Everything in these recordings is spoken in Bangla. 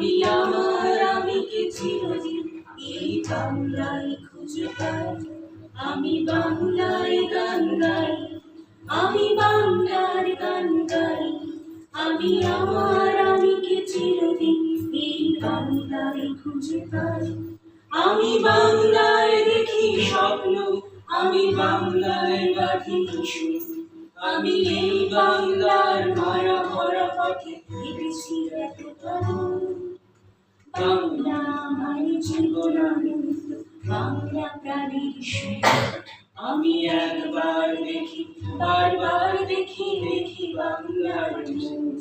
আমি আমার আমিকে চিরদিন এই বাংলায় খুঁজে পাই। আমি বাংলায় গান গাই, আমি বাংলার গান গাই। আমি আমার আমিকে চিরদিন এই বাংলায় খুঁজে পাই। আমি বাংলায় দেখি স্বপ্ন, আমি বাংলায় বাঁধি সুর। আমি এই বাংলার মায়া ভরা পথে হেঁটেছি এতটা দূর। বাংলা আমার জীবন আনন্দ, বাংলা প্রাণের সুর। আমি একবার দেখি, বারবার দেখি, দেখি বাংলার মুখ।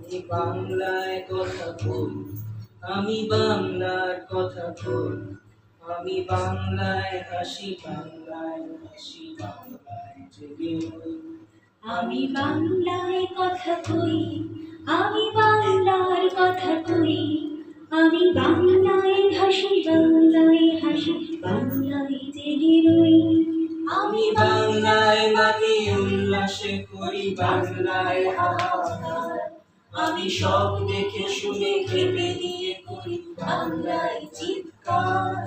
আমি বাংলায় কথা বলি, আমি বাংলার কথা বলি। আমি বাংলায় হাসি, বাংলায় হাসি, বাংলায় জেগে রই। আমি বাংলায় কথা কই, আমি বাংলার কথা কই। আমি বাংলায় হাসি, বাংলায় হাসি, বাংলায় জেগে রই। আমি বাংলায় মাতি উল্লাসে করি, বাংলায় হাহাকার। আমি সব দেখে শুনে ভেবে নিয়ে করি বাংলায় চিৎকার।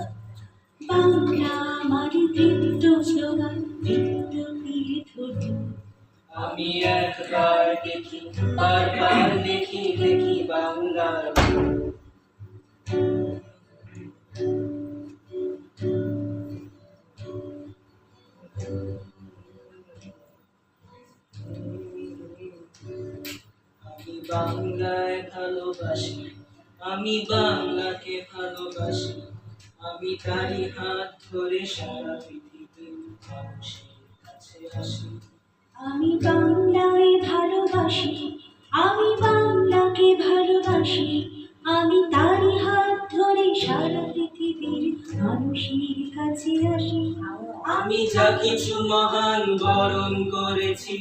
বাংলা আমার দৃপ্ত স্লোগান, দৃপ্ত তীর্থ। আমি একবার দেখি, বারবার দেখি, দেখি বাংলার। আমি বাংলায় ভালোবাসি, আমি বাংলাকে ভালোবাসি। আমি তারই হাত ধরে সারা পৃথিবীর মানুষের কাছে আসি। আমি বাংলায় ভালোবাসি, আমি বাংলাকে ভালোবাসি। আমি তারই হাত ধরে সারা পৃথিবীর মানুষের কাছে আসি। আমি যা কিছু মহান বরণ করেছি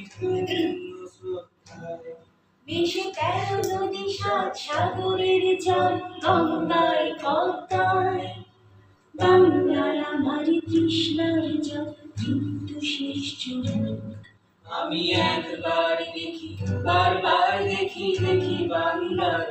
মিশে 13 নদী 7 সাগরের জল, গঙ্গায় পদ্মায়। বাংলার আমার তৃষ্ণার জল, কিন্তু শেষ জল। আমি একবার দেখি, বারবার দেখি, দেখি বাংলার।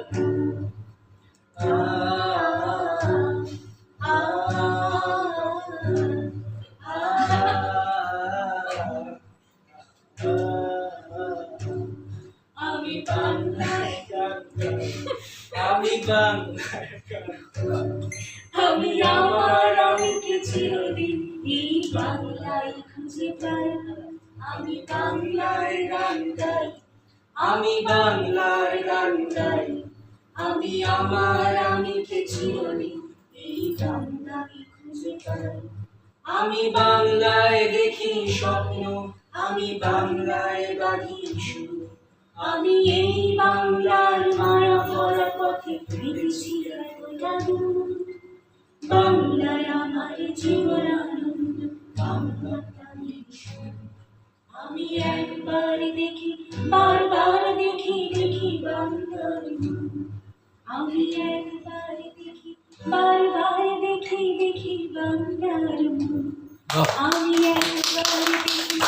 আমি বাংলায় গান গাই, আমি বাংলায় গান গাই। আমি আমার আমিকে চিরদিন এই বাংলায় খুঁজে পাই। আমি বাংলায় গান গাই, আমি বাংলার গান গাই। আমি আমার আমিকে চিরদিন এই বাংলায় খুঁজে পাই। আমি বাংলায় দেখি স্বপ্ন, আমি বাংলায় বাঁধি সুর। আমি এই বাংলার মায়া ভরা পথে হেঁটেছি এতটা দূর। বাংলায় আমার জীবন আনন্দ, বাংলা প্রাণের সুর। আমি একবার দেখি, বারবার দেখি, দেখি বাংলার মুখ। আমি একবার দেখি, বারবার দেখি, দেখি বাংলার মুখ। আমি একবার দেখি।